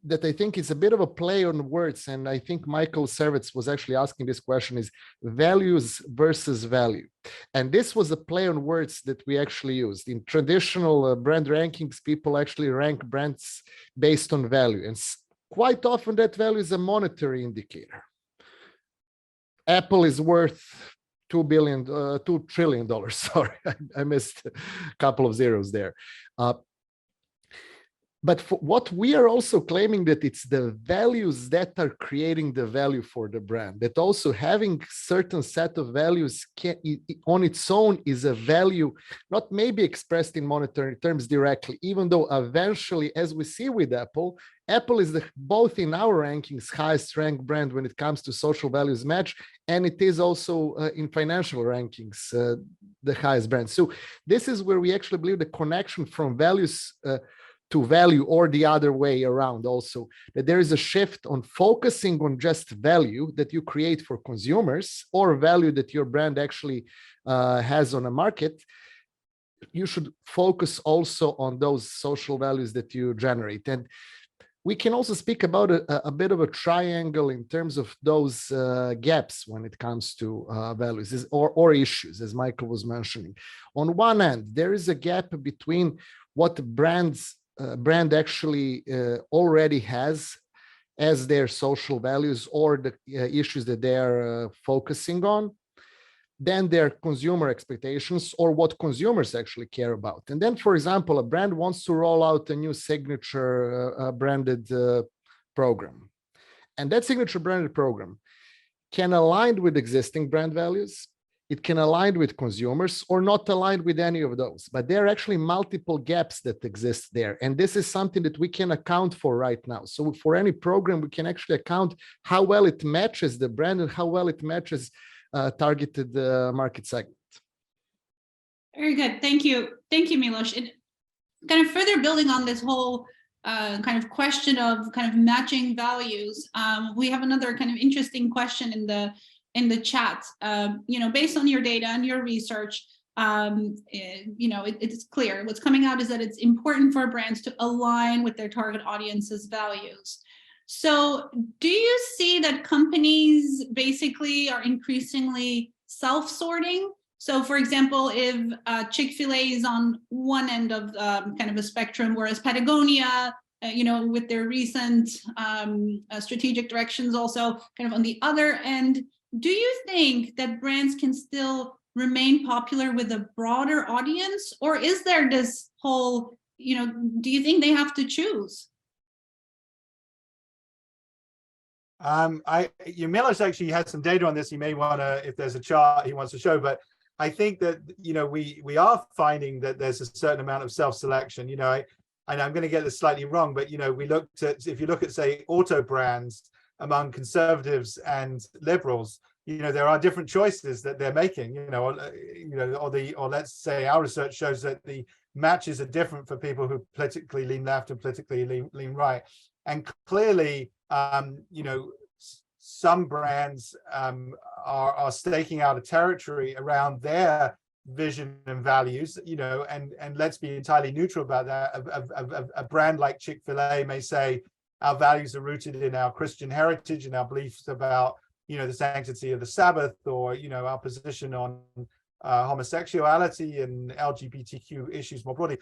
that I think is a bit of a play on words, and I think Michael Servetz was actually asking this question, is values versus value. And this was a play on words that we actually used. In traditional brand rankings, people actually rank brands based on value. And quite often that value is a monetary indicator. Apple is worth $2 trillion. Sorry, I missed a couple of zeros there. But for what we are also claiming that it's the values that are creating the value for the brand, that also having certain set of values on its own is a value, not maybe expressed in monetary terms directly, even though eventually, as we see with Apple, Apple is both in our rankings highest ranked brand when it comes to social values match, and it is also in financial rankings the highest brand. So this is where we actually believe the connection from values to value, or the other way around also, that there is a shift on focusing on just value that you create for consumers or value that your brand actually has on a market. You should focus also on those social values that you generate. And we can also speak about a bit of a triangle in terms of those gaps when it comes to values or issues, as Michael was mentioning. On one end, there is a gap between what brand actually already has as their social values or the issues that they are focusing on, then their consumer expectations or what consumers actually care about. And then, for example, a brand wants to roll out a new signature branded program. And that signature branded program can align with existing brand values. It can align with consumers or not align with any of those, but there are actually multiple gaps that exist there. And this is something that we can account for right now. So for any program, we can actually account how well it matches the brand and how well it matches targeted market segment. Very good. Thank you. Thank you, Milos. And kind of further building on this whole kind of question of kind of matching values, we have another kind of interesting question in the chat. Based on your data and your research, it's clear what's coming out is that it's important for brands to align with their target audience's values. So do you see that companies basically are increasingly self-sorting? So for example, if Chick-fil-A is on one end of kind of a spectrum, whereas Patagonia, with their recent strategic directions also kind of on the other end, do you think that brands can still remain popular with a broader audience, or is there this whole, do you think they have to choose? Milos actually has some data on this. He may want to, if there's a chart he wants to show, but I think that, we are finding that there's a certain amount of self-selection, and I'm going to get this slightly wrong, but, we looked at, if you look at, say, auto brands among conservatives and liberals, there are different choices that they're making, or let's say our research shows that the matches are different for people who politically lean left and politically lean right. And clearly, some brands are staking out a territory around their vision and values, and let's be entirely neutral about that. A brand like Chick-fil-A may say, our values are rooted in our Christian heritage and our beliefs about, the sanctity of the Sabbath, or, our position on homosexuality and LGBTQ issues more broadly.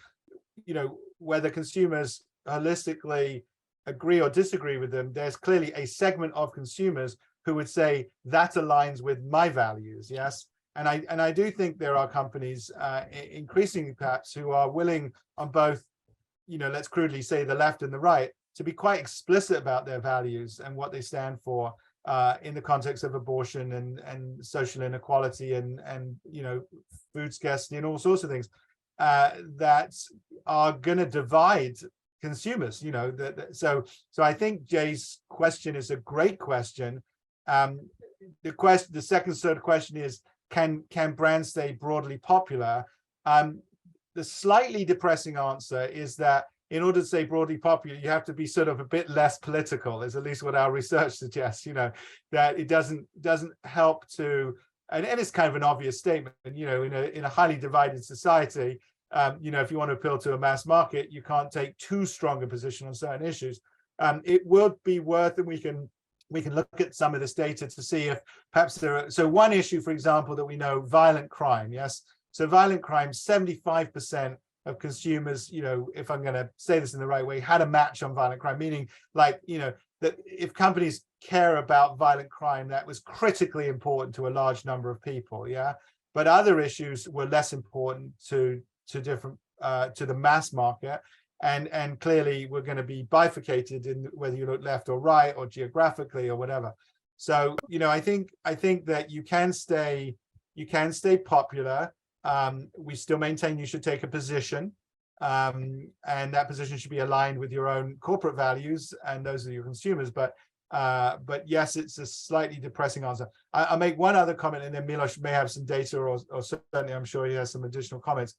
Whether consumers holistically agree or disagree with them, there's clearly a segment of consumers who would say that aligns with my values. Yes. And I do think there are companies increasingly perhaps who are willing on both, let's crudely say the left and the right, to be quite explicit about their values and what they stand for in the context of abortion and social inequality and food scarcity and all sorts of things that are going to divide consumers. So I think Jay's question is a great question. The second sort of question is, can brands stay broadly popular? The slightly depressing answer is that in order to stay broadly popular, you have to be sort of a bit less political, is at least what our research suggests, that it doesn't help to, and it's kind of an obvious statement, in a highly divided society, if you want to appeal to a mass market, you can't take too strong a position on certain issues. It would be worth, and we can look at some of this data to see if perhaps there are, so one issue, for example, that we know, violent crime, yes? So violent crime, 75% of consumers, if I'm going to say this in the right way, had a match on violent crime, meaning that if companies care about violent crime, that was critically important to a large number of people, yeah? But other issues were less important to the mass market. And clearly we're going to be bifurcated in whether you look left or right or geographically or whatever. So, I think that you can stay popular. We still maintain you should take a position, and that position should be aligned with your own corporate values and those of your consumers. But yes, it's a slightly depressing answer. I'll make one other comment, and then Milos may have some data, or certainly I'm sure he has some additional comments.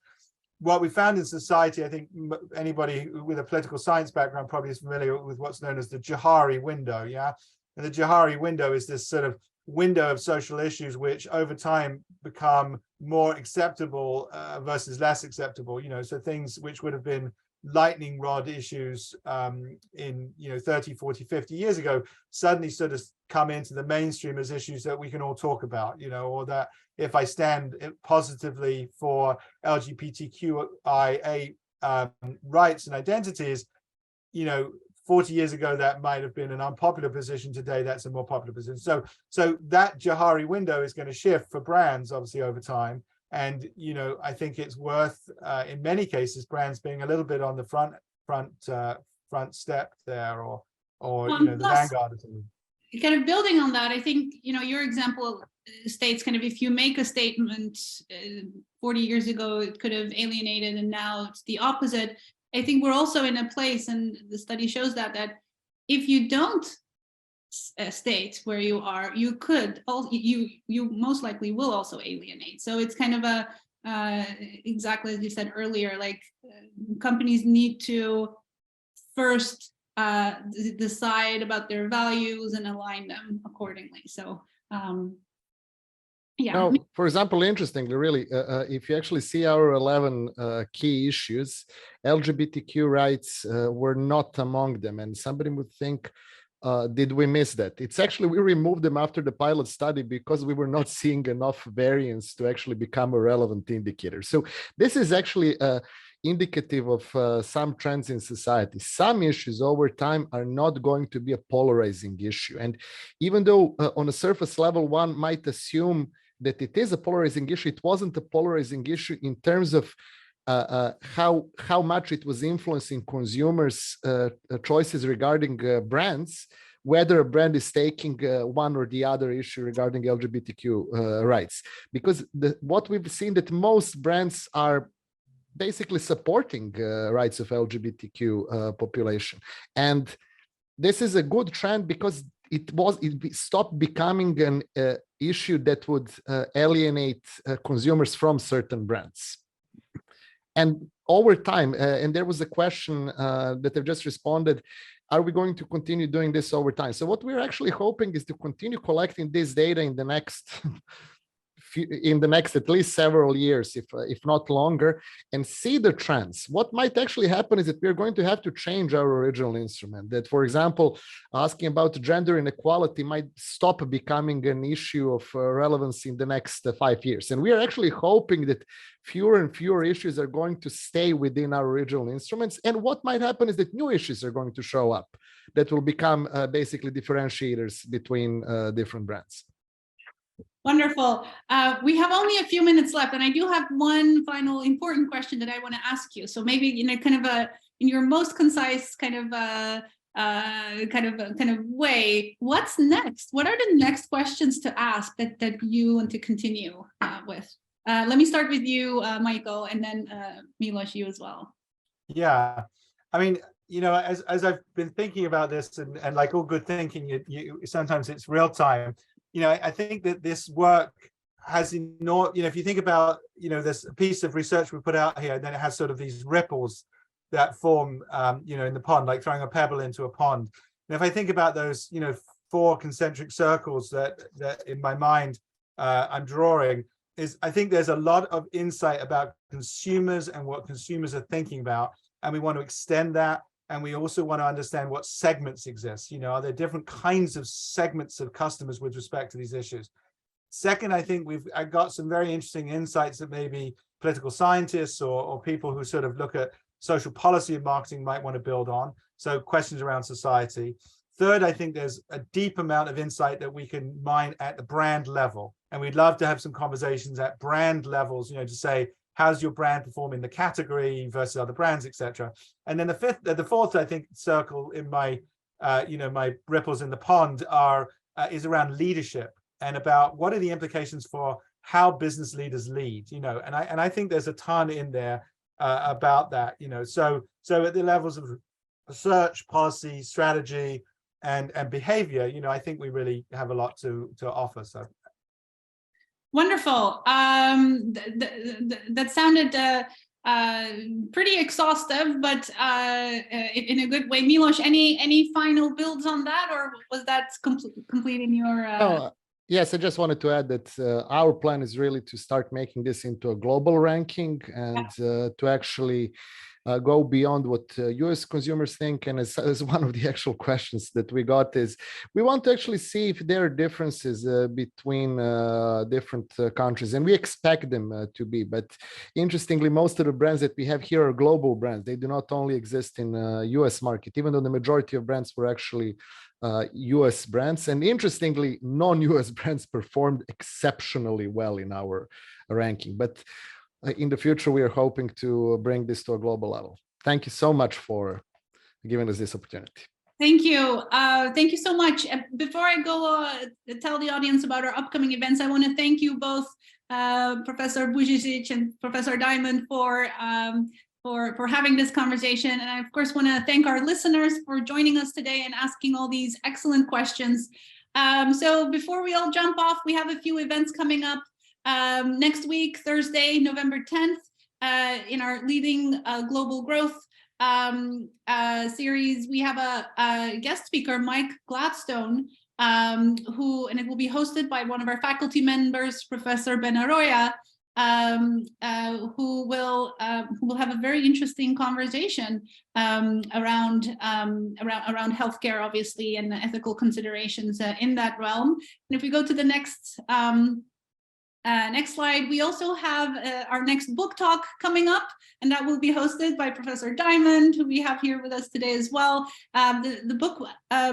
What we found in society, I think anybody with a political science background probably is familiar with what's known as the Johari window, yeah? And the Johari window is this sort of window of social issues which over time become more acceptable versus less acceptable, so things which would have been lightning rod issues in 30, 40, 50 years ago suddenly sort of come into the mainstream as issues that we can all talk about, or that if I stand positively for LGBTQIA rights and identities, 40 years ago that might have been an unpopular position. Today that's a more popular position. So that Johari window is going to shift for brands obviously over time. And I think it's worth in many cases brands being a little bit on the front step there, or the vanguard or something. Kind of building on that, I think your example states kind of, if you make a statement 40 years ago it could have alienated and now it's the opposite. I think we're also in a place, and the study shows that if you don't state where you are, you could you most likely will also alienate. So it's kind of a exactly as you said earlier, like companies need to first decide about their values and align them accordingly. So yeah. Now, for example, interestingly, really, if you actually see our 11 key issues, LGBTQ rights were not among them. And somebody would think, did we miss that? It's actually, we removed them after the pilot study because we were not seeing enough variance to actually become a relevant indicator. So this is actually indicative of some trends in society. Some issues over time are not going to be a polarizing issue. And even though on a surface level, one might assume that it is a polarizing issue, it wasn't a polarizing issue in terms of how much it was influencing consumers' choices regarding brands, whether a brand is taking one or the other issue regarding LGBTQ rights. Because what we've seen that most brands are basically supporting rights of LGBTQ population. And this is a good trend because it stopped becoming an issue that would alienate consumers from certain brands. And over time, and there was a question that I've just responded, are we going to continue doing this over time? So what we're actually hoping is to continue collecting this data in the next in the next at least several years, if not longer, and see the trends. What might actually happen is that we're going to have to change our original instrument. That, for example, asking about gender inequality might stop becoming an issue of relevance in the next 5 years. And we are actually hoping that fewer and fewer issues are going to stay within our original instruments. And what might happen is that new issues are going to show up that will become basically differentiators between different brands. Wonderful. We have only a few minutes left, and I do have one final important question that I want to ask you. So maybe in your most concise kind of way, what's next? What are the next questions to ask that you want to continue with? Let me start with you, Michael, and then Milos, you as well. Yeah, I mean, as I've been thinking about this, and like all good thinking, you sometimes it's real time. I think that this work has, if you think about, this piece of research we put out here, then it has sort of these ripples that form, in the pond, like throwing a pebble into a pond. And if I think about those, 4 concentric circles that in my mind I'm drawing, I think there's a lot of insight about consumers and what consumers are thinking about, and we want to extend that. And we also want to understand what segments exist. Are there different kinds of segments of customers with respect to these issues? Second, I think I got some very interesting insights that maybe political scientists or people who sort of look at social policy and marketing might want to build on. So questions around society. Third, I think there's a deep amount of insight that we can mine at the brand level. And we'd love to have some conversations at brand levels, to say, how's your brand perform in the category versus other brands, etc. And then the fourth, I think, circle in my, my ripples in the pond is around leadership and about what are the implications for how business leaders lead, and I think there's a ton in there about that, So at the levels of research, policy, strategy, and behavior, I think we really have a lot to offer. So. Wonderful. That sounded pretty exhaustive, but in a good way. Milos, any final builds on that, or was that completing your? Yes, I just wanted to add that our plan is really to start making this into a global ranking and to actually go beyond what US consumers think. And as one of the actual questions that we got is, we want to actually see if there are differences between different countries, and we expect them to be. But interestingly, most of the brands that we have here are global brands. They do not only exist in US market, even though the majority of brands were actually US brands. And interestingly, non-US brands performed exceptionally well in our ranking. But in the future, we are hoping to bring this to a global level. Thank you so much for giving us this opportunity. Thank you. Thank you so much. Before I go tell the audience about our upcoming events, I want to thank you both, Professor Bujisic and Professor Diamond, for having this conversation. And I, of course, want to thank our listeners for joining us today and asking all these excellent questions. So before we all jump off, we have a few events coming up. Next week, Thursday, November 10th, in our Leading Global Growth series, we have a guest speaker, Mike Gladstone, and it will be hosted by one of our faculty members, Professor Ben Arroya, who will have a very interesting conversation around healthcare, obviously, and the ethical considerations in that realm. And if we go to the next slide, we also have our next book talk coming up, and that will be hosted by Professor Diamond, who we have here with us today as well. The book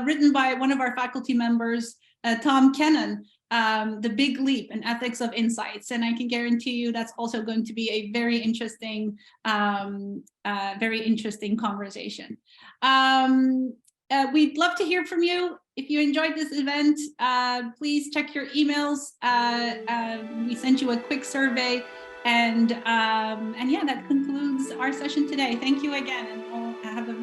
written by one of our faculty members, Tom Kennan, The Big Leap in Ethics of Insights. And I can guarantee you that's also going to be a very interesting conversation. We'd love to hear from you. If you enjoyed this event, please check your emails. We sent you a quick survey, and yeah, that concludes our session today. Thank you again, and we'll have a